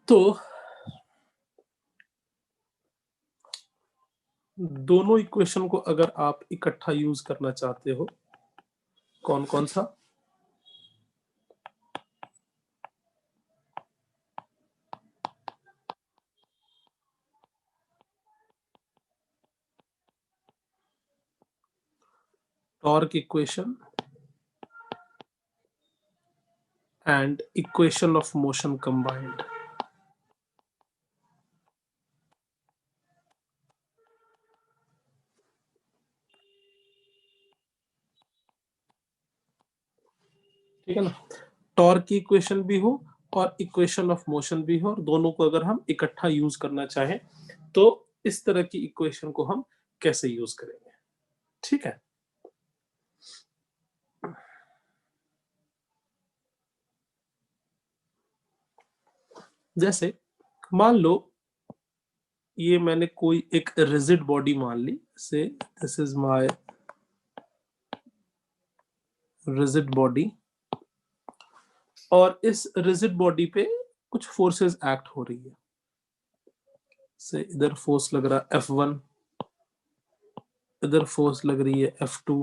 तो दोनों इक्वेशन को अगर आप इकट्ठा यूज करना चाहते हो, कौन कौन सा? Torque equation and equation of motion combined. ठीक है ना? टॉर्क की इक्वेशन भी हो और इक्वेशन ऑफ मोशन भी हो, और दोनों को अगर हम इकट्ठा यूज करना चाहें तो इस तरह की इक्वेशन को हम कैसे यूज करेंगे? ठीक है। जैसे मान लो ये मैंने कोई एक रिजिड बॉडी मान ली, से this is my rigid body, और इस रिजिड बॉडी पे कुछ फोर्सेस एक्ट हो रही है। से इधर फोर्स लग रहा है F1, इधर फोर्स लग रही है F2,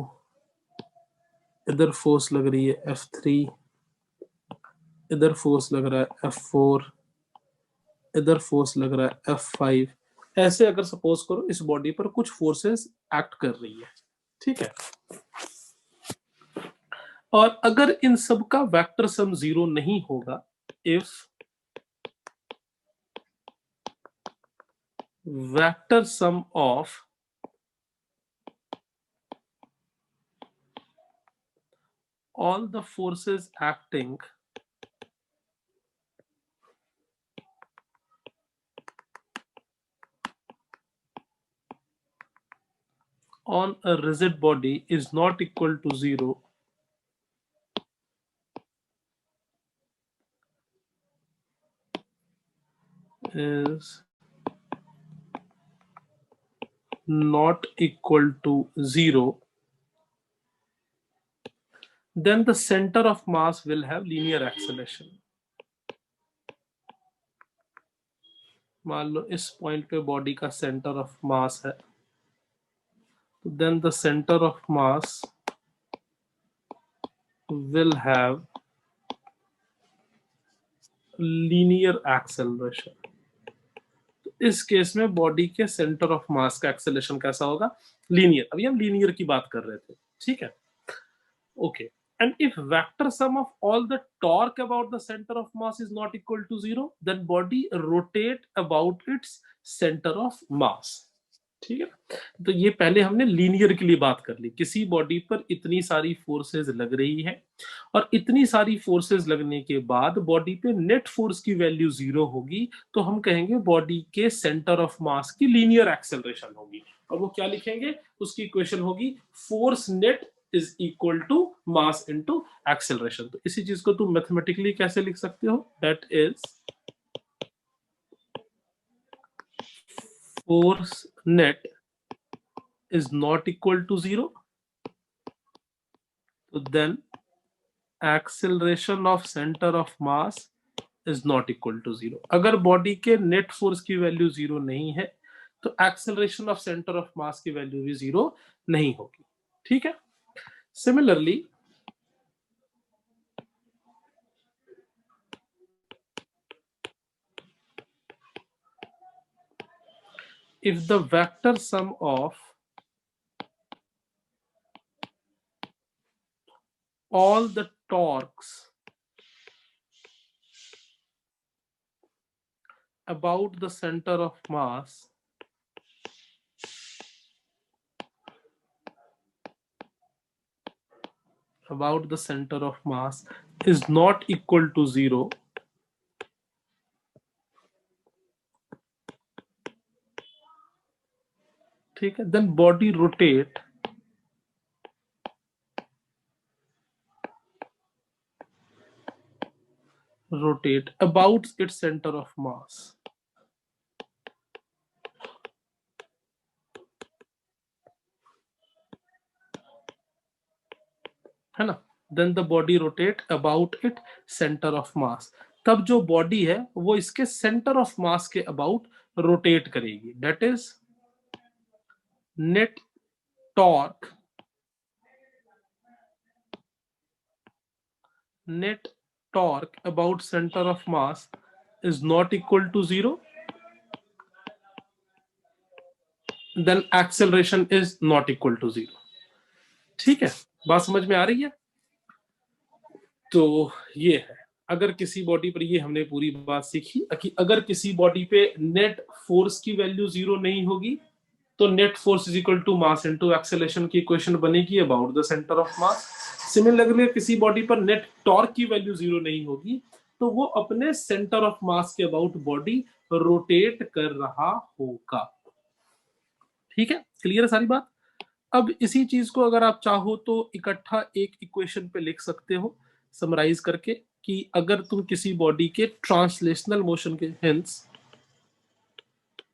इधर फोर्स लग रही है F3, इधर फोर्स लग रहा है F4, इधर फोर्स लग रहा है F5। ऐसे अगर सपोज करो इस बॉडी पर कुछ फोर्सेस एक्ट कर रही है, ठीक है, और अगर इन सब का वेक्टर सम जीरो नहीं होगा, if vector sum of all the forces acting on a rigid body is not equal to zero, is not equal to zero, then the center of mass will have linear acceleration. मान लो इस point पे body का centre of mass है, तो then the centre of mass will have linear acceleration. तो इस case में body के सेंटर ऑफ मास का एक्सेलरेशन कैसा होगा? लीनियर। अभी हम लीनियर की बात कर रहे थे, ठीक है, okay. And if vector sum of all the torque about the center of mass is not equal to zero, then body rotate about its center of mass. ठीक है, तो ये पहले हमने लीनियर के लिए बात कर ली। किसी बॉडी पर इतनी सारी फोर्सेस लग रही है, और इतनी सारी फोर्सेस लगने के बाद बॉडी पे नेट फोर्स की वैल्यू जीरो होगी, तो हम कहेंगे बॉडी के सेंटर ऑफ मास की लीनियर एक्सेलरेशन होगी। और वो क्या लिखेंगे? उसकी इक्वेशन होगी force net is equal to mass into acceleration. तो इसी चीज को तुम मैथमेटिकली कैसे लिख सकते हो? That is force net is not equal to zero, so then acceleration of center of mass is not equal to zero. अगर बॉडी के नेट फोर्स की वैल्यू जीरो नहीं है तो एक्सेलरेशन ऑफ सेंटर ऑफ मास की वैल्यू भी zero नहीं होगी, ठीक है। Similarly if the vector sum of all the torques about the center of mass is not equal to zero, ठीक है, then body rotate about its center of mass. है ना? Then the body rotate about its center of mass. तब जो body है वो इसके centre of मास के अबाउट रोटेट करेगी. That is net torque about center of mass is not equal to 0, then acceleration is not equal to 0. ठीक है, बात समझ में आ रही है? तो ये है, अगर किसी बॉडी पर, ये हमने पूरी बात सीखी कि अगर किसी बॉडी पे नेट फोर्स की वैल्यू 0 नहीं होगी तो net force is equal to mass into acceleration की इक्वेशन बनेगी about the centre of mass. Similarly किसी बॉडी पर नेट टॉर्क की वैल्यू 0 नहीं होगी तो वो अपने सेंटर ऑफ मास के अबाउट बॉडी रोटेट कर रहा होगा. ठीक है, क्लियर है सारी बात? अब इसी चीज को अगर आप चाहो तो इकट्ठा एक इक्वेशन पे लिख सकते हो समराइज करके कि अगर तुम किसी बॉडी के ट्रांसलेशनल मोशन के हेंस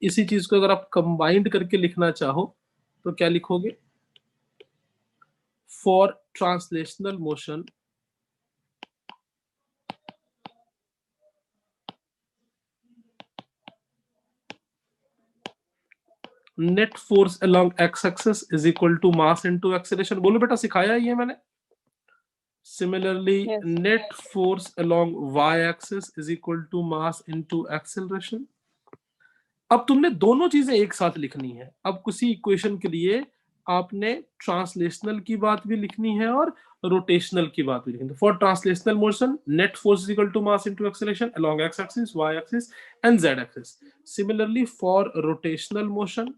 इसी चीज को अगर आप कंबाइंड करके लिखना चाहो तो क्या लिखोगे? For translational motion net force along x axis is equal to mass into acceleration. बोलो बेटा, सिखाया है ये मैंने. Similarly, Yes. net force along y-axis is equal to mass into acceleration. अब तुमने दोनों चीजें एक साथ लिखनी है. अब किसी इक्वेशन के लिए आपने ट्रांसलेशनल की बात भी लिखनी है और रोटेशनल की बात भी लिखनी है. For translational motion net force is equal to mass into acceleration along x-axis, y-axis and z-axis. Similarly, for rotational motion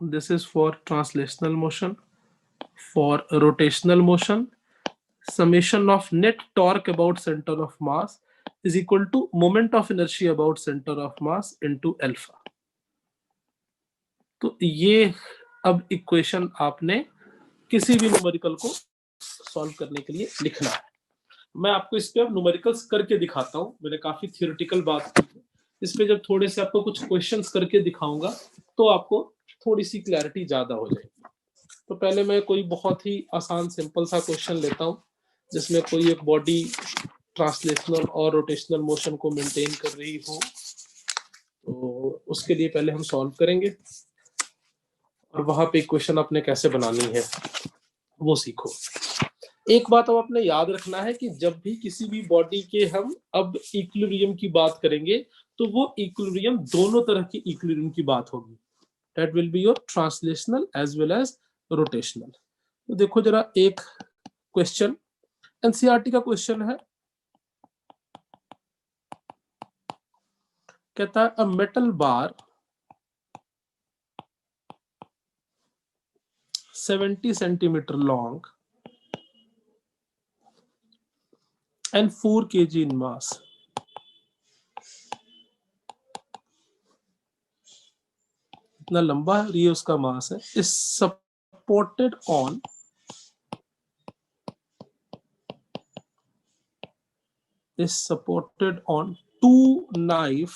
this is for translational motion. For rotational motion, summation of net torque about center of mass is equal to moment of inertia about center of mass into alpha. तो ये अब equation आपने किसी भी numerical को solve करने के लिए लिखना है. मैं आपको इस पे अब न्यूमेरिकल्स करके दिखाता हूं. मैंने काफी थियोरेटिकल बात की है. इस पे जब थोड़े से आपको कुछ क्वेश्चंस करके दिखाऊंगा तो आपको थोड़ी सी क्लैरिटी ज्यादा हो जाएगी. तो पहले मैं कोई बहुत ही आसान सिंपल सा क्वेश्चन लेता हूं जिसमें कोई एक बॉडी ट्रांसलेशनल और रोटेशनल मोशन को मेंटेन कर रही हो. तो उसके लिए पहले हम सॉल्व करेंगे और वहां पे इक्वेशन आपने कैसे बनानी है वो सीखो. एक बात अब आपने याद रखना है कि जब भी किसी भी बॉडी के हम अब इक्विलिब्रियम की बात करेंगे तो वो इक्विलिब्रियम दोनों तरह की इक्विलिब्रियम की बात होगी. That will be your translational as well as rotational. तो देखो जरा एक क्वेश्चन, एनसीईआरटी का क्वेश्चन है. कहता है a metal bar 70 centimeter long and 4 kg in mass इतना लंबा है, ये उसका मास है. Is supported on two knife.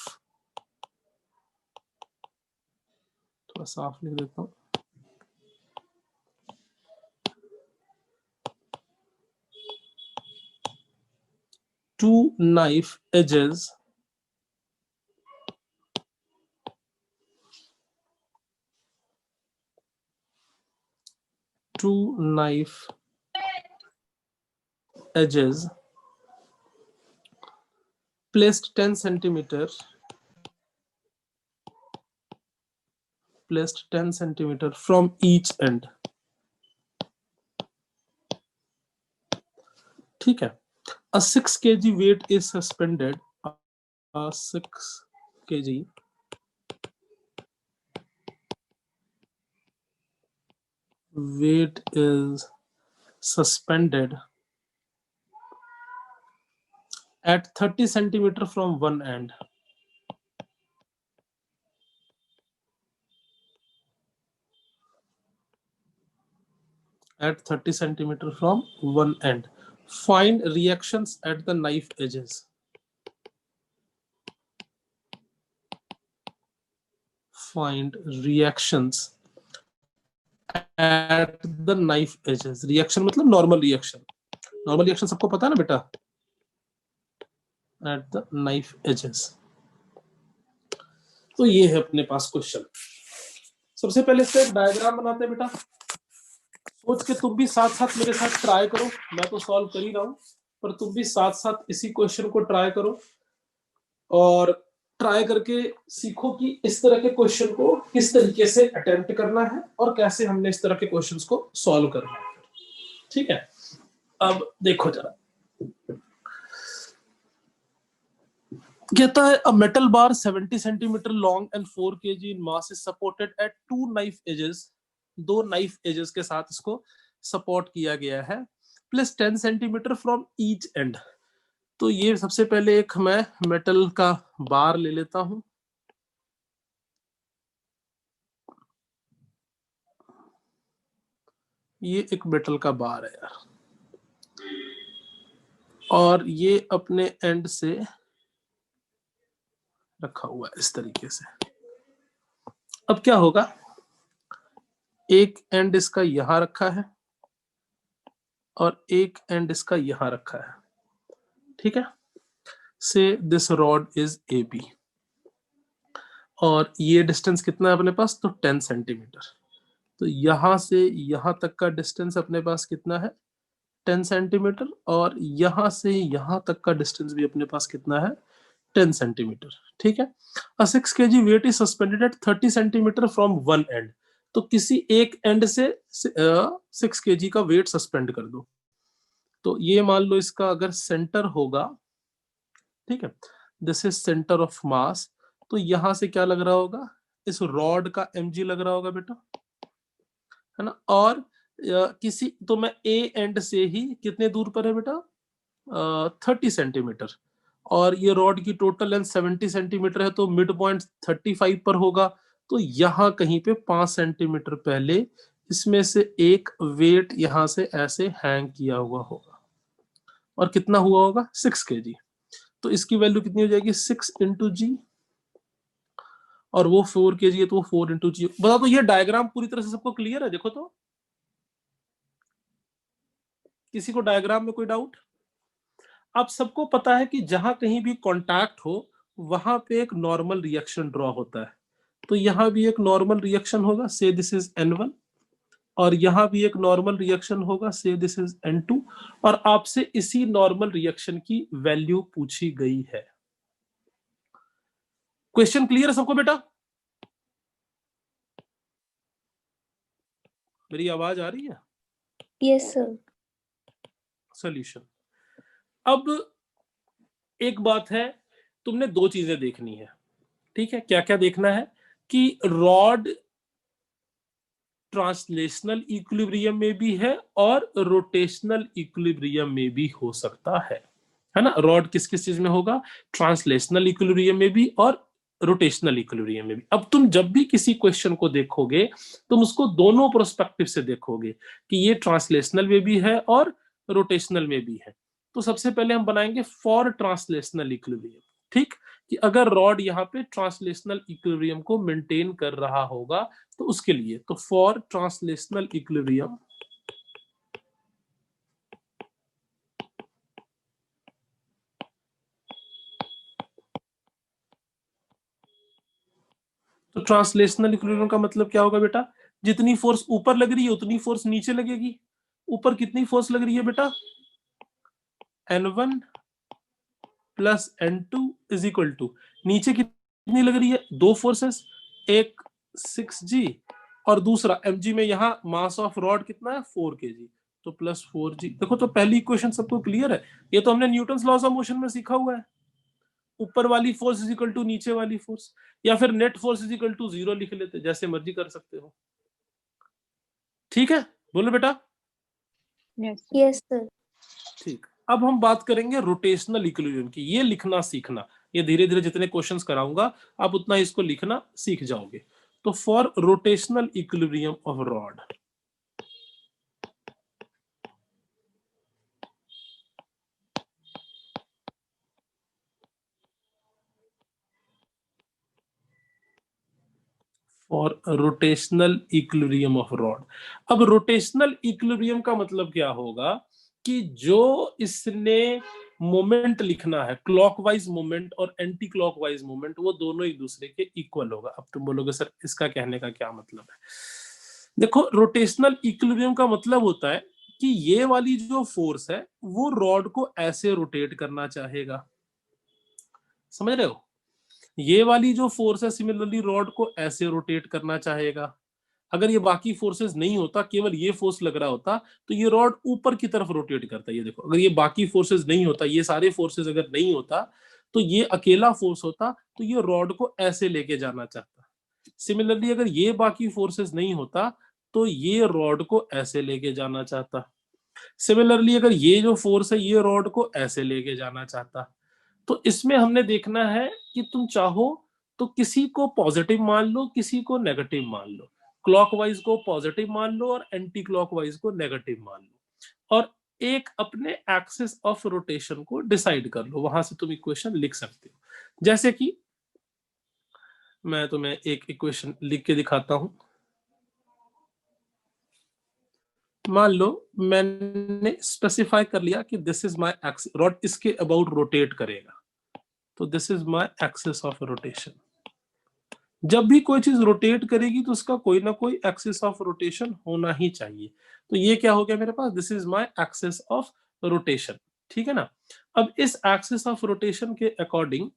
थोड़ा साफ लिख देता हूं. Two knife edges placed 10 centimeter from each end. ठीक है. A 6 kg weight is suspended. A 6 kg weight is suspended at 30 centimeter from one end. At 30 centimeter from one end. Find reactions at the knife edges. Find reactions at the knife edges. Reaction मतलब normal reaction, normal reaction सबको पता है ना बेटा, eight the knife edges. तो ये है अपने पास क्वेश्चन। सबसे पहले इसका एक डायग्राम बनाते हैं बेटा, सोच के तुम भी साथ साथ मेरे साथ ट्राई करो, मैं तो सॉल्व कर ही रहा हूं, पर तुम भी साथ साथ इसी क्वेश्चन को ट्राई करो और ट्राई करके सीखो कि इस तरह के क्वेश्चन को किस तरीके से अटेम्प्ट करना है और कैसे हमने इस तरह के क्वेश्चंस को सॉल्व करना है। ठीक है, अब देखो जरा, कहता है a metal bar 70 centimetre long and 4 kg in mass is supported at 2 knife edges, 2 knife edges के साथ इसको सपोर्ट किया गया है, plus 10 centimetre from each end. तो ये सबसे पहले एक मैं मेटल का बार ले लेता हूं, ये एक मेटल का बार है यार, और ये अपने एंड से रखा हुआ है इस तरीके से। अब क्या होगा, एक एंड इसका यहां रखा है और एक एंड इसका यहां रखा है, ठीक है। Say this rod is A B, और ये डिस्टेंस कितना है अपने पास, तो 10 सेंटीमीटर। तो यहां से यहां तक का डिस्टेंस अपने पास कितना है, 10 सेंटीमीटर, और यहां से यहां तक का डिस्टेंस भी अपने पास कितना है, 10 सेंटीमीटर, ठीक है। A 6 kg weight is suspended at 30 centimetre from one end. तो किसी एक एंड से 6 kg का वेट सस्पेंड कर दो। तो ये मान लो इसका अगर सेंटर होगा, ठीक है, दिस इज सेंटर ऑफ मास, तो यहां से क्या लग रहा होगा, इस रॉड का mg लग रहा होगा बेटा, है ना। और किसी तो मैं ए एंड से ही कितने दूर पर है बेटा, 30 सेंटीमीटर, और ये रॉड की टोटल लेंथ 70 सेंटीमीटर है, तो मिड पॉइंट 35 पर होगा। तो यहां कहीं पे 5 सेंटीमीटर पहले इसमें से एक वेट यहां से ऐसे हैंग किया हुआ होगा, और कितना हुआ होगा, 6 kg। तो इसकी वैल्यू कितनी हो जाएगी, 6 × g, और वो 4 kg है तो वो 4 × g। बता तो ये डायग्राम पूरी तरह से सबको क्लियर है, देखो तो किसी को डायग्राम में कोई डाउट। अब सबको पता है कि जहां कहीं भी कांटेक्ट हो वहां पे एक नॉर्मल रिएक्शन ड्रॉ होता है, तो यहां भी एक नॉर्मल रिएक्शन होगा, से दिस इज N1, और यहां भी एक नॉर्मल रिएक्शन होगा, से दिस इज N2, और आपसे इसी नॉर्मल रिएक्शन की वैल्यू पूछी गई है। क्वेश्चन क्लियर है सबको बेटा, मेरी आवाज आ रही है? Yes sir. सोल्यूशन। अब एक बात है, तुमने दो चीजें देखनी है, ठीक है। क्या क्या देखना है कि रॉड ट्रांसलेशनल इक्विलिब्रियम में भी है और रोटेशनल इक्विलिब्रियम में भी हो सकता है ना। रॉड किस किस चीज में होगा, ट्रांसलेशनल इक्विलिब्रियम में भी और रोटेशनल इक्विलिब्रियम में भी। अब तुम जब भी किसी क्वेश्चन को देखोगे तुम उसको दोनों प्रोस्पेक्टिव से देखोगे कि ये ट्रांसलेशनल में भी है और रोटेशनल में भी है। तो सबसे पहले हम बनाएंगे फॉर ट्रांसलेशनल इक्विलिब्रियम, ठीक, कि अगर रॉड यहाँ पे ट्रांसलेशनल इक्विलिब्रियम को मेंटेन कर रहा होगा तो उसके लिए, तो फॉर ट्रांसलेशनल इक्विलिब्रियम, तो ट्रांसलेशनल इक्विलिब्रियम का मतलब क्या होगा बेटा, जितनी फोर्स ऊपर लग रही है उतनी फोर्स नीचे लगेगी। ऊपर कितनी फोर्स लग रही है बेटा, N1 plus N2 is equal to, नीचे कितनी लग रही है, दो फोर्सेस, एक 6G और दूसरा mg में यहाँ मास ऑफ रॉड कितना है 4 kg, तो प्लस 4G। देखो तो पहली इक्वेशन सबको क्लियर है, ये तो हमने न्यूटन्स लॉज ऑफ मोशन में सीखा हुआ है। ऊपर वाली फोर्स इज इक्वल टू नीचे वाली फोर्स, या फिर net force is equal to 0 लिख लेते, जैसे मर्जी कर सकते हो, ठीक है। बोलो बेटा। Yes sir. ठीक, अब हम बात करेंगे रोटेशनल इक्विलिब्रियम की, ये लिखना सीखना, ये धीरे धीरे जितने क्वेश्चंस कराऊंगा आप उतना इसको लिखना सीख जाओगे। तो for rotational equilibrium of rod, for rotational equilibrium of rod. अब रोटेशनल इक्विलिब्रियम का मतलब क्या होगा कि जो इसने मोमेंट लिखना है, क्लॉकवाइज मोमेंट और एंटी क्लॉकवाइज मोमेंट, वो दोनों एक दूसरे के इक्वल होगा। अब तुम बोलोगे सर इसका कहने का क्या मतलब है? देखो, रोटेशनल इक्विलिब्रियम का मतलब होता है कि ये वाली जो फोर्स है वो रॉड को ऐसे रोटेट करना चाहेगा, समझ रहे हो? ये वाली जो फोर्स है सिमिलरली रॉड को ऐसे रोटेट करना चाहेगा। अगर ये बाकी फोर्सेस नहीं होता, केवल ये फोर्स लग रहा होता, तो ये रॉड ऊपर की तरफ रोटेट करता है। ये देखो, अगर ये बाकी फोर्सेस नहीं होता, ये सारे फोर्सेस अगर नहीं होता, तो ये अकेला फोर्स होता, तो ये रॉड को ऐसे लेके जाना चाहता। सिमिलरली अगर ये बाकी फोर्सेस नहीं होता, तो ये रॉड को ऐसे लेके जाना चाहता। सिमिलरली अगर ये जो फोर्स है ये रॉड को ऐसे लेके जाना चाहता। तो इसमें हमने देखना है कि तुम चाहो तो किसी को पॉजिटिव मान लो, किसी को नेगेटिव मान लो। क्लॉकवाइज को पॉजिटिव मान लो और एंटी क्लॉकवाइज को नेगेटिव मान लो, और एक अपने एक्सिस ऑफ रोटेशन को डिसाइड कर लो। वहां से तुम इक्वेशन लिख सकते हो। जैसे कि मैं तुम्हें एक इक्वेशन लिख के दिखाता हूं। मान लो मैंने स्पेसिफाई कर लिया कि this is my axis, rod इसके अबाउट रोटेट करेगा, तो this is my axis of rotation. जब भी कोई चीज रोटेट करेगी तो उसका कोई ना कोई एक्सिस ऑफ रोटेशन होना ही चाहिए। तो ये क्या हो गया मेरे पास, this is my axis of rotation, ठीक है ना? अब इस एक्सिस ऑफ रोटेशन के अकॉर्डिंग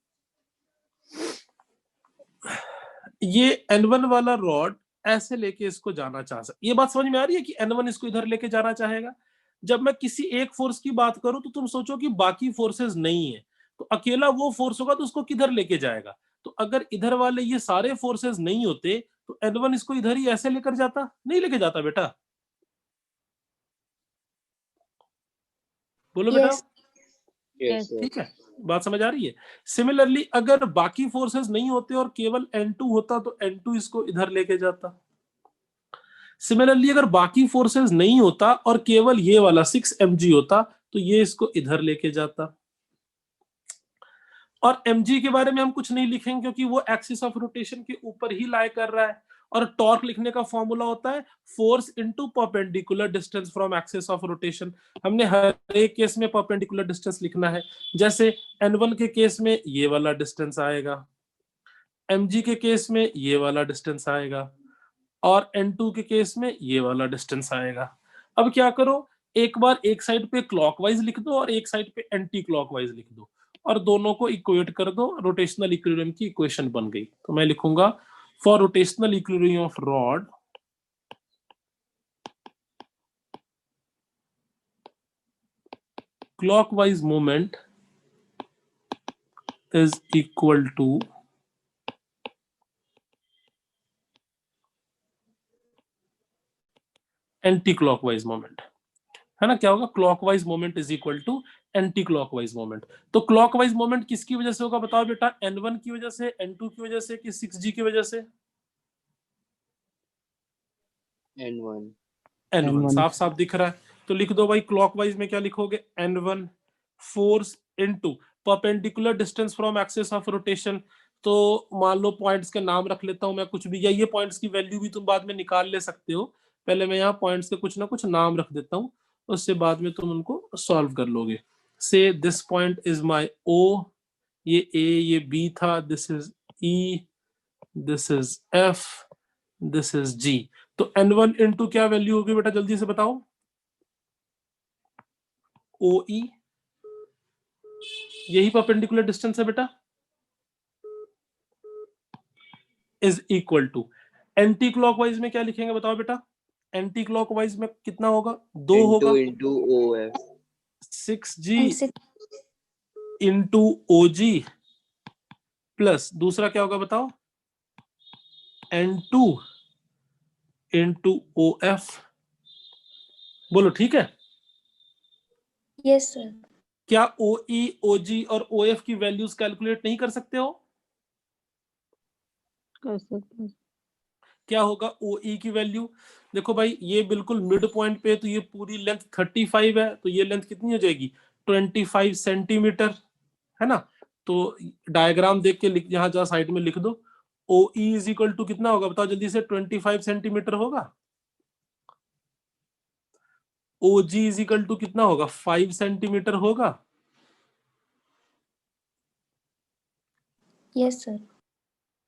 ये N1 वाला रॉड ऐसे लेके इसको जाना चाह सकता। ये बात समझ में आ रही है कि N1 इसको इधर लेके जाना चाहेगा। जब मैं किसी एक फोर्स की बात करूं तो तुम सोचो कि बाकी फोर्सेस नहीं है, तो अकेला वो फोर्स होगा तो उसको किधर लेके जाएगा? तो अगर इधर वाले ये सारे फोर्सेस नहीं होते तो N1 इसको इधर ही ऐसे लेकर जाता? नहीं लेके जाता बेटा। बोलो बेटा। Yes. ठीक है, बात समझ आ रही है? सिमिलरली अगर बाकी फोर्सेस नहीं होते और केवल N2 होता तो N2 इसको इधर लेके जाता। सिमिलरली अगर बाकी फोर्सेस नहीं होता और केवल ये वाला 6 mg होता तो ये इसको इधर लेके जाता। और mg के बारे में हम कुछ नहीं लिखेंगे क्योंकि वो एक्सिस ऑफ रोटेशन के ऊपर ही लाई कर रहा है। और टॉर्क लिखने का फॉर्मूला होता है force into perpendicular distance from axis of rotation. हमने हर एक केस में परपेंडिकुलर डिस्टेंस लिखना है। जैसे n1 के केस में ये वाला डिस्टेंस आएगा, mg के केस में ये वाला डिस्टेंस आएगा, और N2 के केस में ये वाला डिस्टेंस आएगा। अब क्या करो, एक बार एक साइड पे क्लॉकवाइज लिख दो और एक साइड पे एंटी क्लॉकवाइज लिख दो और दोनों को इक्वेट कर दो। रोटेशनल इक्विलिब्रियम की इक्वेशन बन गई। तो मैं लिखूंगा for rotational equilibrium of rod clockwise moment is equal to anti clockwise moment, है ना? क्या होगा, clockwise moment is equal to anti clockwise moment. तो क्लॉकवाइज मोमेंट किसकी वजह से होगा बताओ बेटा? N1 की वजह से, N2 की वजह से, कि 6G की वजह से? N1 N1 साफ साफ दिख रहा है, तो लिख दो भाई क्लॉकवाइज में क्या लिखोगे? N1 force into perpendicular distance from axis of rotation. तो मान लो पॉइंट्स के नाम रख लेता हूं मैं कुछ भी, या ये पॉइंट्स की वैल्यू भी तुम बाद में निकाल ले सकते हो। पहले मैं यहाँ पॉइंट्स के कुछ ना कुछ नाम रख देता हूँ, उससे बाद में तुम उनको सॉल्व कर लोगे। से this point is my O, ये A, ये B था, this is E, this is F, this is G। तो N1 इंटू क्या वैल्यू होगी बेटा, जल्दी से बताओ? OE, यही परपेंडिकुलर डिस्टेंस है बेटा, is equal to anti clockwise में क्या लिखेंगे बताओ बेटा? एंटी क्लॉकवाइज में कितना होगा? 2 होगा into OF 6G into OG plus दूसरा क्या होगा बताओ? N2 into OF। बोलो ठीक है? Yes, sir. क्या OE, OG और OF की वैल्यूज कैलकुलेट नहीं कर सकते हो? कर सकते हैं। क्या होगा OE की वैल्यू? देखो भाई, ये बिल्कुल मिड पॉइंट पे, तो ये पूरी लेंथ 35 है, तो ये लेंथ कितनी हो जाएगी? 25 सेंटीमीटर, है ना? तो डायग्राम देख के यहाँ जहाँ साइड में लिख दो, ओ ई इज इक्वल टू कितना होगा बताओ जल्दी से, 25 सेंटीमीटर होगा। ओ जी इज इक्वल टू कितना होगा, 5 सेंटीमीटर होगा। Yes, sir.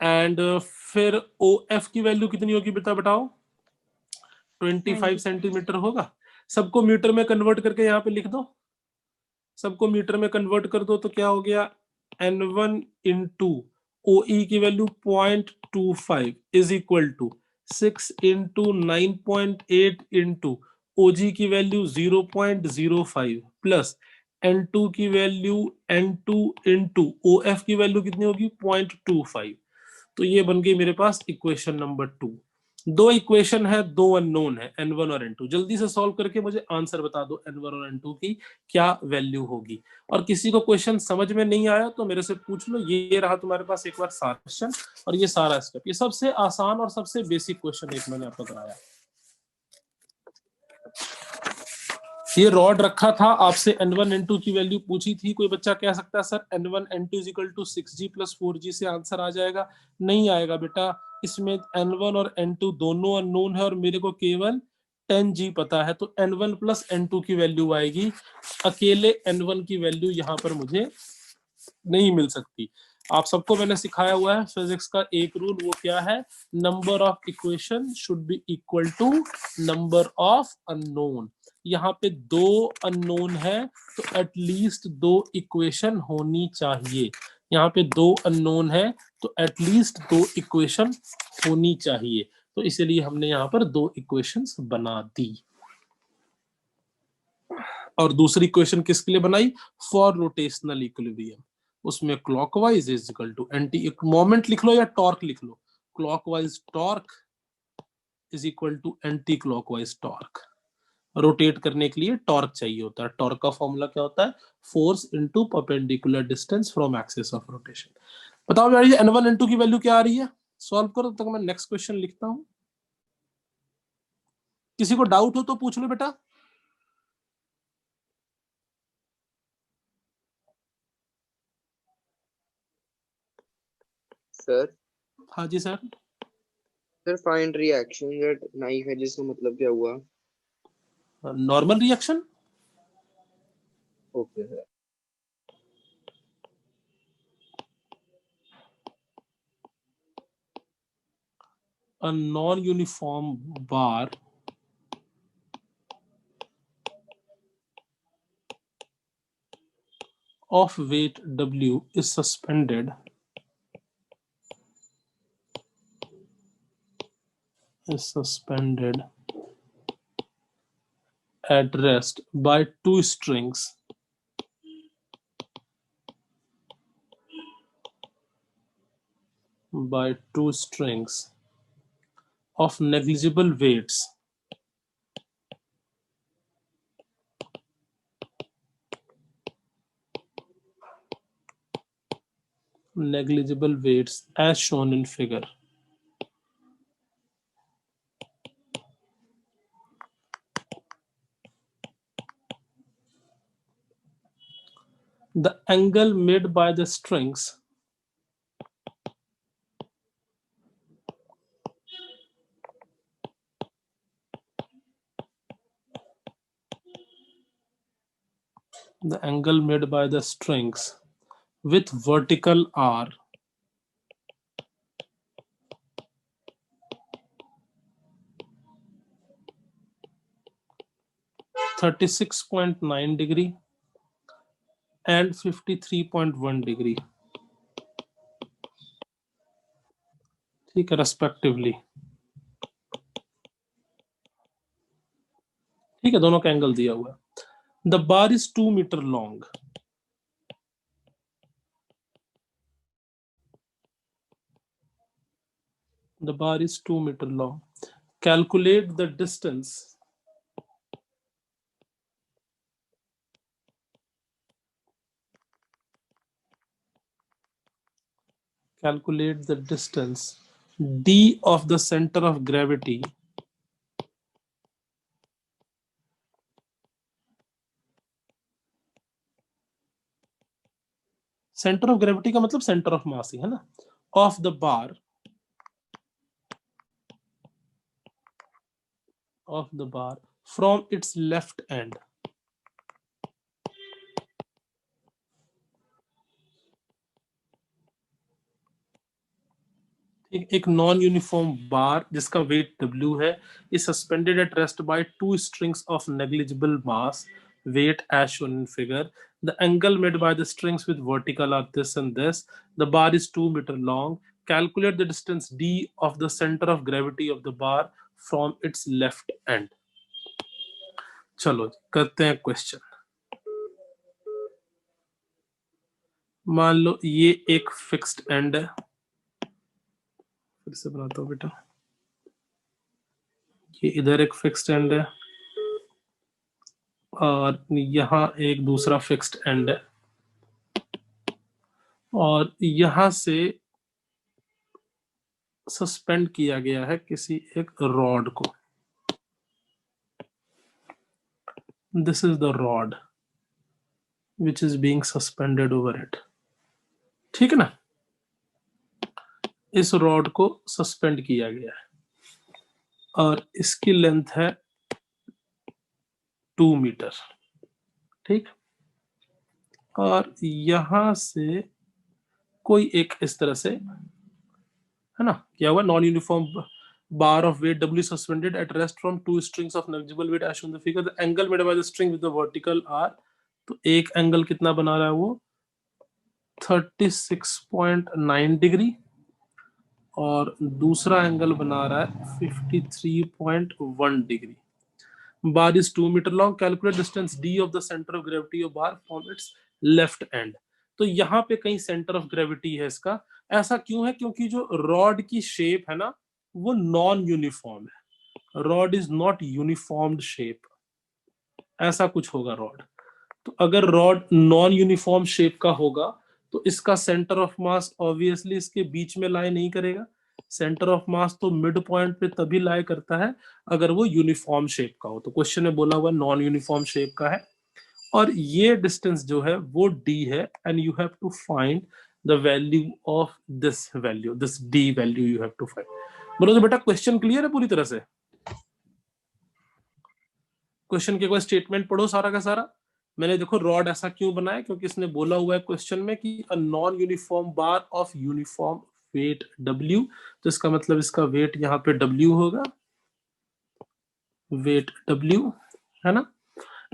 एंड फिर ओ एफ की वैल्यू कितनी होगी बेटा बताओ, 25 सेंटीमीटर होगा। सबको मीटर में कन्वर्ट करके यहाँ पे लिख दो, सबको मीटर में कन्वर्ट कर दो, तो क्या हो गया, N1 इंटू ओ ई की value 0.25 is equal to 6 into 9.8 into O G की वैल्यू 0.05 प्लस N2 की value N2 into O F की वैल्यू कितनी होगी 0.25। तो ये बन गई मेरे पास इक्वेशन नंबर 2। दो इक्वेशन है, दो अननोन है, N1 और N2। जल्दी से सॉल्व करके मुझे आंसर बता दो N1 और N2 की क्या वैल्यू होगी। और किसी को क्वेश्चन समझ में नहीं आया तो मेरे से पूछ लो, ये रहा तुम्हारे पास एक बार सारा क्वेश्चन और ये सारा स्टेप। ये सबसे आसान और सबसे बेसिक क्वेश्चन एक मैंने आपको कराया। ये रॉड रखा था, आपसे N1 N2 की वैल्यू पूछी थी। कोई बच्चा कह सकता है sir N1 N2 is equal to 6G plus 4G से आंसर आ जाएगा। नहीं आएगा बेटा, इसमें N1 और N2 दोनों अननोन है और मेरे को केवल 10G पता है, तो N1 प्लस N2 की वैल्यू आएगी। अकेले N1 की वैल्यू यहाँ पर मुझे नहीं मिल सकती। आप सबको मैंने सिखाया हुआ है फिजिक्स का एक रूल, वो क्या है, number of equation should be equal to number of unknown. यहाँ पे दो अननोन है तो एटलीस्ट दो इक्वेशन होनी चाहिए। यहाँ पे दो अननोन है तो एटलीस्ट दो इक्वेशन होनी चाहिए। तो इसीलिए हमने यहाँ पर दो इक्वेशंस बना दी। और दूसरी इक्वेशन किसके लिए बनाई, फॉर रोटेशनल इक्विलिब्रियम। उसमें clockwise is equal to anti moment लिख लो या टॉर्क लिख लो, clockwise torque is equal to anti clockwise torque. Rotate करने के लिए टॉर्क चाहिए होता है। टॉर्क का फॉर्मूला क्या होता है, force into perpendicular distance from axis of rotation. बताओ यार ये N1 N2 की वैल्यू क्या आ रही है, सॉल्व करो तब तक मैं नेक्स्ट क्वेश्चन लिखता हूं। किसी को डाउट हो तो पूछ लो बेटा। सर हाँ जी sir. Sir find reaction at knife edges का मतलब क्या हुआ? Normal reaction. Okay sir. A non-uniform bar of weight W is suspended at rest by two strings of negligible weights as shown in figure. The angle made by the strings with vertical R 36.9 degree and 53.1 degree, ठीक है, respectively. ठीक है, दोनों का angle दिया हुआ है। The bar is 2 metre long. The bar is 2 meter long. Calculate the distance D of the center of gravity centre of gravity का मतलब सेंटर ऑफ मास ही है ना, of the bar of the bar from its left end. एक non uniform बार जिसका wait W है is suspended at rest by two strings of negligible mass weight as shown in figure. The angle made by the strings with vertical are this and this. The bar is 2 meter long. Calculate the distance D of the center of gravity of the bar from its left end. चलो करते हैं question. मान लो ये एक fixed and है, फिर से बनाता हूं बेटा। ये इधर एक फिक्स्ड एंड है और यहाँ एक दूसरा फिक्स्ड एंड है और यहां से सस्पेंड किया गया है किसी एक रॉड को। This is the rod which is being suspended over it. ठीक है ना, इस रॉड को सस्पेंड किया गया है और इसकी लेंथ है 2 मीटर। ठीक, और यहां से कोई एक इस तरह से है ना, क्या हुआ, non uniform bar of weight W suspended at rest from two strings of negligible weight as shown in the figure. The angle made by the string with the vertical are, तो एक एंगल कितना बना रहा है वो 36.9 degree और दूसरा angle बना रहा है 53.1 degree. bar is 2 meter long. Calculate distance D of the center of gravity of bar from its left end. तो यहाँ पे कहीं सेंटर ऑफ ग्रेविटी है इसका। ऐसा क्यों है? क्योंकि जो रॉड की शेप है ना वो नॉन यूनिफॉर्म है। Rod is not uniformed shape, ऐसा कुछ होगा रॉड। तो अगर रॉड नॉन यूनिफॉर्म शेप का होगा तो इसका सेंटर ऑफ मास ऑब्वियसली इसके बीच में लाई नहीं करेगा। सेंटर ऑफ मास तो मिड पॉइंट पे तभी लाई करता है अगर वो यूनिफॉर्म शेप का हो। तो क्वेश्चन में बोला हुआ नॉन यूनिफॉर्म शेप का है और ये डिस्टेंस जो है वो D है and you have to find the value of this value, this D value you have to find. बोलो तो बेटा क्वेश्चन क्लियर है पूरी तरह से? क्वेश्चन के कोई स्टेटमेंट पढ़ो सारा का सारा। मैंने देखो रॉड ऐसा क्यों बनाया, क्योंकि इसने बोला हुआ है क्वेश्चन में कि a non uniform bar of uniform weight W, तो इसका मतलब इसका वेट यहाँ पे W होगा, वेट W है ना,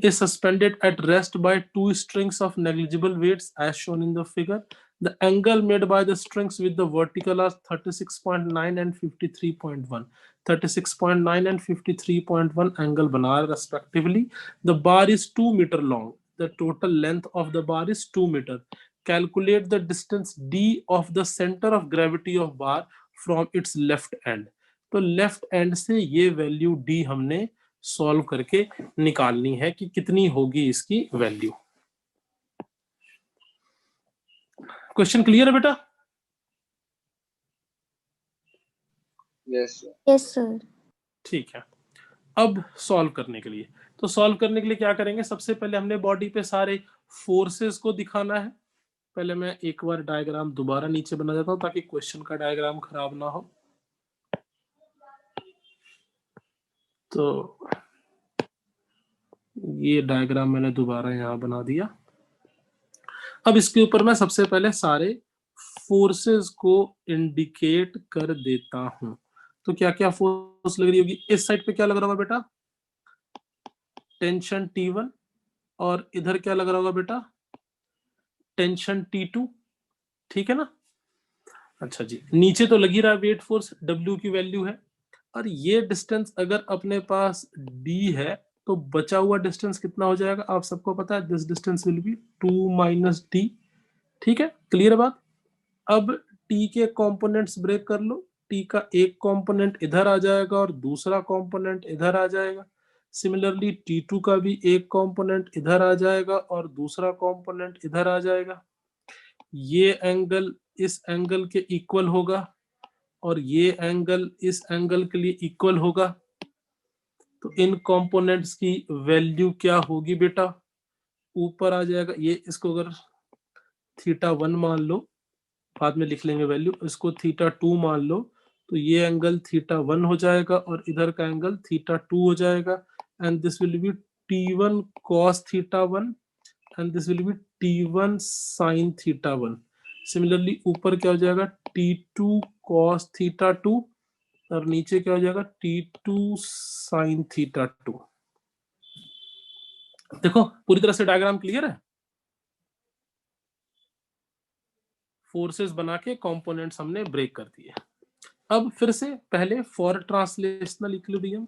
is suspended at rest by two strings of negligible weights as shown in the figure. The angle made by the strings with the vertical are 36.9 and 53.1. 36.9 and 53.1 angle बना respectively. The bar is 2 meter long. The total length of the bar is 2 meter. Calculate the distance D of the center of gravity of bar from its left end. तो left and से ये value D हमने solve करके निकालनी है कि कितनी होगी इसकी वैल्यू। क्वेश्चन क्लियर है बेटा? Yes, sir. ठीक है, अब सॉल्व करने के लिए, तो सॉल्व करने के लिए क्या करेंगे, सबसे पहले हमने बॉडी पे सारे फोर्सेस को दिखाना है। पहले मैं एक बार डायग्राम दोबारा नीचे बना देता हूं ताकि क्वेश्चन का डायग्राम खराब ना हो। तो ये डायग्राम मैंने दोबारा यहां बना दिया। अब इसके ऊपर मैं सबसे पहले सारे फोर्सेस को इंडिकेट कर देता हूं। तो क्या क्या फोर्स लग रही होगी, इस साइड पे क्या लग रहा होगा बेटा, टेंशन T1, और इधर क्या लग रहा होगा बेटा, टेंशन T2। ठीक है ना? अच्छा जी, नीचे तो लगी रहा वेट फोर्स, W की वैल्यू है, और ये डिस्टेंस अगर अपने पास D है तो बचा हुआ डिस्टेंस कितना हो जाएगा, आप सबको पता है, this distance will be 2 - D। ठीक है, क्लियर बात? अब T के कंपोनेंट्स ब्रेक कर लो, T का एक कंपोनेंट इधर आ जाएगा और दूसरा कंपोनेंट इधर आ जाएगा। सिमिलरली T2 का भी एक कंपोनेंट इधर आ जाएगा और दूसरा कंपोनेंट इधर आ जाएगा। ये एंगल इस एंगल के इक्वल होगा और ये एंगल इस एंगल के लिए इक्वल होगा। तो इन कंपोनेंट्स की वैल्यू क्या होगी बेटा, ऊपर आ जाएगा। ये इसको अगर θ1 मान लो, बाद में लिख लेंगे वैल्यू, इसको θ2 मान लो, तो ये एंगल θ1 हो जाएगा और इधर का एंगल θ2 हो जाएगा, and this will be T1 cos θ1 and this will be T1 sin θ1। Similarly ऊपर क्या हो जाएगा T2 cos θ2 और नीचे क्या हो जाएगा T2 sin θ2। देखो पूरी तरह से डायग्राम क्लियर है। फोर्सेस बना के कंपोनेंट्स हमने ब्रेक कर दिए। अब फिर से पहले फॉर ट्रांसलेशनल इक्विलिब्रियम,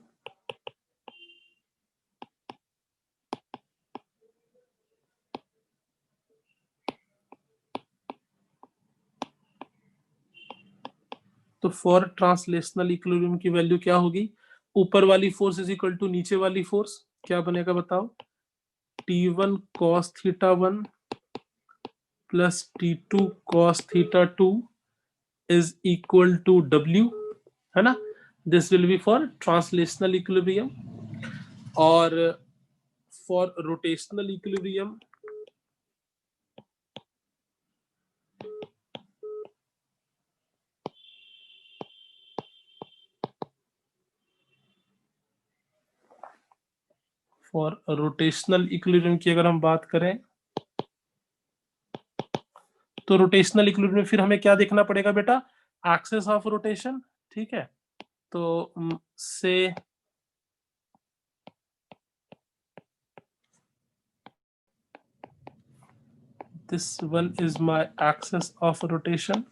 तो फॉर ट्रांसलेशनल इक्विलिब्रियम की वैल्यू क्या होगी, ऊपर वाली फोर्स इज इक्वल टू नीचे वाली फोर्स, क्या बनेगा बताओ, T1 cos θ1 plus T2 cos θ2 is equal to W, है ना। This will be for translational equilibrium. और for rotational equilibrium for rotational equilibrium की अगर हम बात करें तो रोटेशनल इक्विलिब्रियम में फिर हमें क्या देखना पड़ेगा बेटा, एक्सिस ऑफ रोटेशन, ठीक है। तो से this one is my axis of rotation,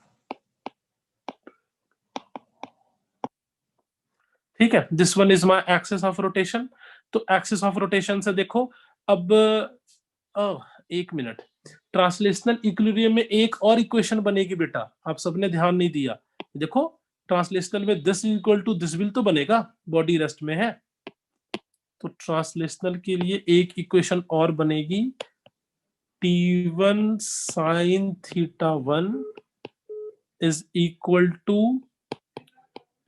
ठीक है, this one is my axis of rotation। तो एक्सिस ऑफ रोटेशन से देखो अब एक मिनट, ट्रांसलेशनल इक्विलिब्रियम में एक और इक्वेशन बनेगी बेटा, आप सबने ध्यान नहीं दिया। देखो ट्रांसलेशनल में this equal to this will तो बनेगा, बॉडी रेस्ट में है, तो ट्रांसलेशनल के लिए एक इक्वेशन और बनेगी, T1 sin θ1 is equal to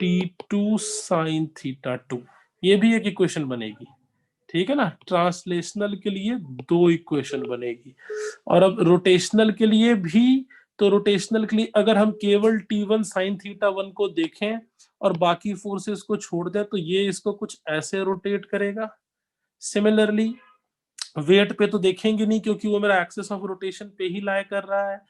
T2 sin θ2, ये भी एक इक्वेशन बनेगी, ठीक है ना। ट्रांसलेशनल के लिए दो इक्वेशन बनेगी। और अब रोटेशनल के लिए भी, तो रोटेशनल के लिए अगर हम केवल T1 sin θ1 को देखें और बाकी फोर्सेस को छोड़ दें तो ये इसको कुछ ऐसे रोटेट करेगा। सिमिलरली वेट पे तो देखेंगे नहीं क्योंकि वो मेरा एक्सिस ऑफ रोटेशन पे ही लाई कर रहा है,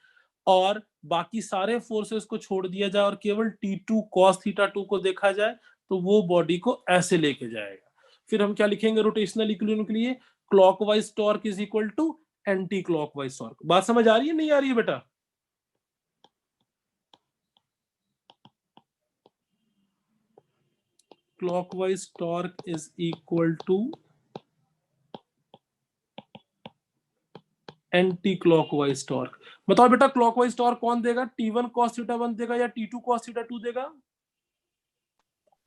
और बाकी सारे फोर्सेस को छोड़ दिया जाए और केवल T2 cos θ2 को देखा जाए तो वो बॉडी को ऐसे लेके जाएगा। फिर हम क्या लिखेंगे रोटेशनल इक्विलिब्रियम के लिए, clockwise torque is equal to anti clockwise torque. बात समझ आ रही है नहीं आ रही है बेटा? Clockwise torque is equal to anti clockwise torque. बताओ बेटा क्लॉकवाइज टॉर्क कौन देगा, T1 cos θ1 देगा या T2 cos θ2 देगा?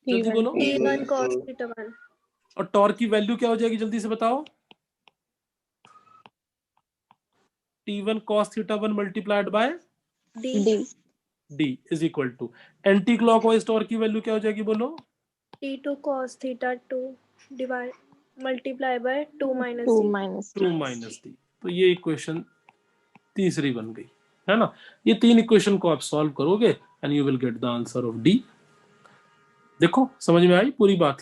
जल्दी बोलो। T1 cos θ1। और टॉर्क की वैल्यू क्या हो जाएगी जल्दी से बताओ, T1 cos θ1 multiplied by D is equal to anti clockwise torque की वैल्यू क्या हो जाएगी बोलो, T2 cos θ2 divide multiply by 2 minus D। तो ये इक्वेशन तीसरी बन गई, है ना। ये तीन इक्वेशन को आप सॉल्व करोगे and you will get the answer of D. देखो समझ में आई पूरी बात?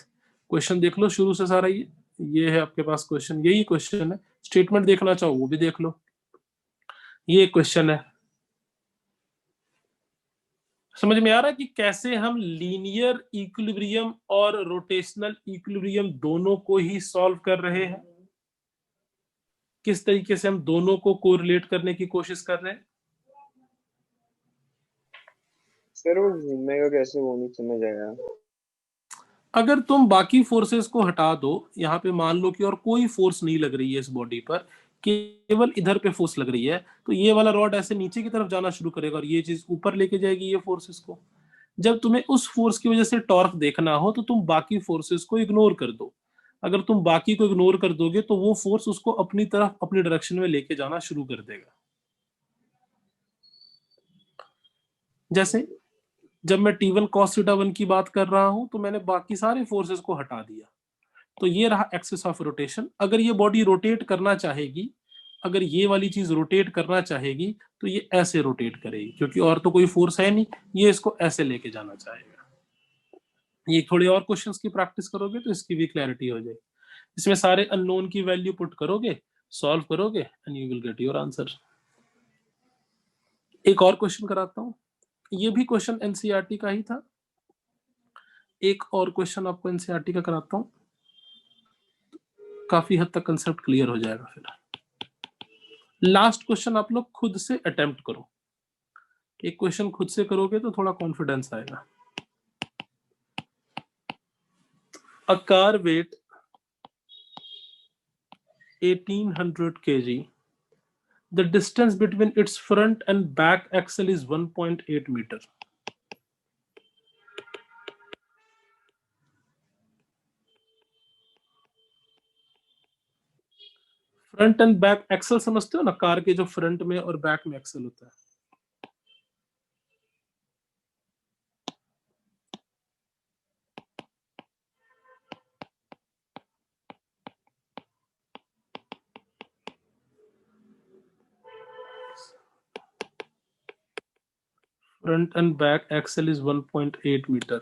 क्वेश्चन देख लो शुरू से सारा, ये है आपके पास क्वेश्चन, यही क्वेश्चन है। स्टेटमेंट देखना चाहो वो भी देख लो, ये क्वेश्चन है। समझ में आ रहा है कि कैसे हम लीनियर इक्विलिब्रियम और रोटेशनल इक्विलिब्रियम दोनों को ही सॉल्व कर रहे हैं, किस तरीके से हम दोनों को कोरिलेट करने की कोशिश कर रहे हैं। सर वो घूमेगा कैसे, वो नहीं समझ आया। अगर तुम बाकी फोर्सेस को हटा दो, यहाँ पे मान लो कि और कोई फोर्स नहीं लग रही है इस बॉडी पर, केवल इधर पे फोर्स लग रही है, तो ये वाला रॉड ऐसे नीचे की तरफ जाना शुरू करेगा और ये चीज ऊपर लेके जाएगी ये फोर्सेस को। जब तुम्हें उस फोर्स की वजह से टॉर्क देखना हो तो तुम बाकी फोर्सेस को इग्नोर कर दो। अगर तुम बाकी को इग्नोर कर दोगे तो वो फोर्स उसको अपनी तरफ अपनी डायरेक्शन में लेके जाना शुरू कर देगा। जैसे जब मैं T1 cos θ1 की बात कर रहा हूं तो मैंने बाकी सारे फोर्सेस को हटा दिया, तो ये रहा एक्सिस ऑफ रोटेशन। अगर ये बॉडी रोटेट करना चाहेगी, अगर ये वाली चीज रोटेट करना चाहेगी तो ये ऐसे रोटेट करेगी, क्योंकि और तो कोई फोर्स है नहीं, ये इसको ऐसे लेके जाना चाहेगा। ये थोड़ी और क्वेश्चंस की प्रैक्टिस करोगे तो इसकी भी क्लैरिटी हो जाएगी। इसमें सारे अननोन की वैल्यू पुट करोगे, सॉल्व करोगे and you will get your answer. एक और क्वेश्चन कराता हूं, ये भी क्वेश्चन एनसीईआरटी का ही था। एक और क्वेश्चन आपको एनसीईआरटी का कराता हूं, काफी हद तक कंसेप्ट क्लियर हो जाएगा। फिर लास्ट क्वेश्चन आप लोग खुद से अटेम्प्ट करो। एक क्वेश्चन खुद से करोगे तो थोड़ा कॉन्फिडेंस आएगा। A car weight 1800 kg. The distance between its front and back axle is 1.8 meter. Front and back axle समझते हो ना, कार के जो फ्रंट में और बैक में एक्सल होता है। Front and back axle is 1.8 meter.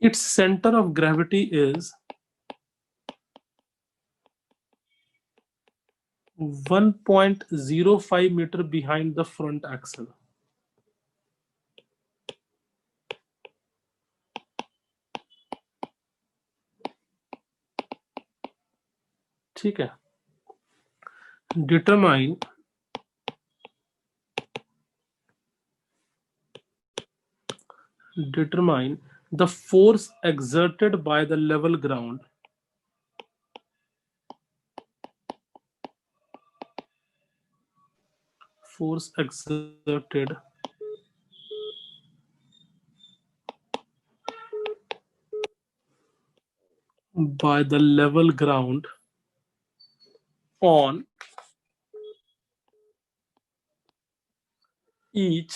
Its center of gravity is 1.05 meter behind the front axle. ठीक है। Determine the force exerted by the level ground by the level ground on each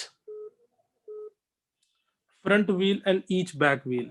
front wheel and each back wheel.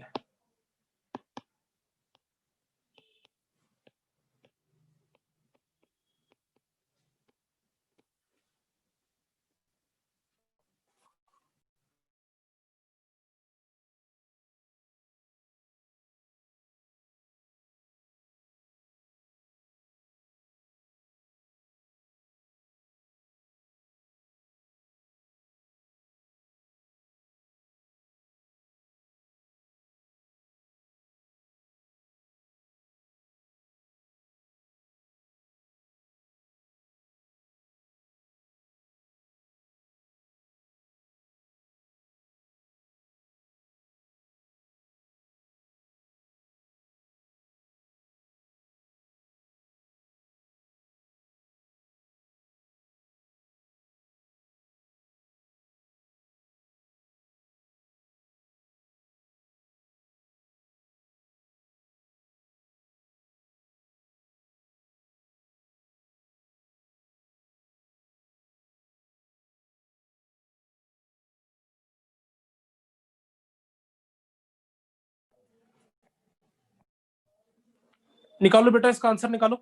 निकालो बेटा, इसका answer निकालो।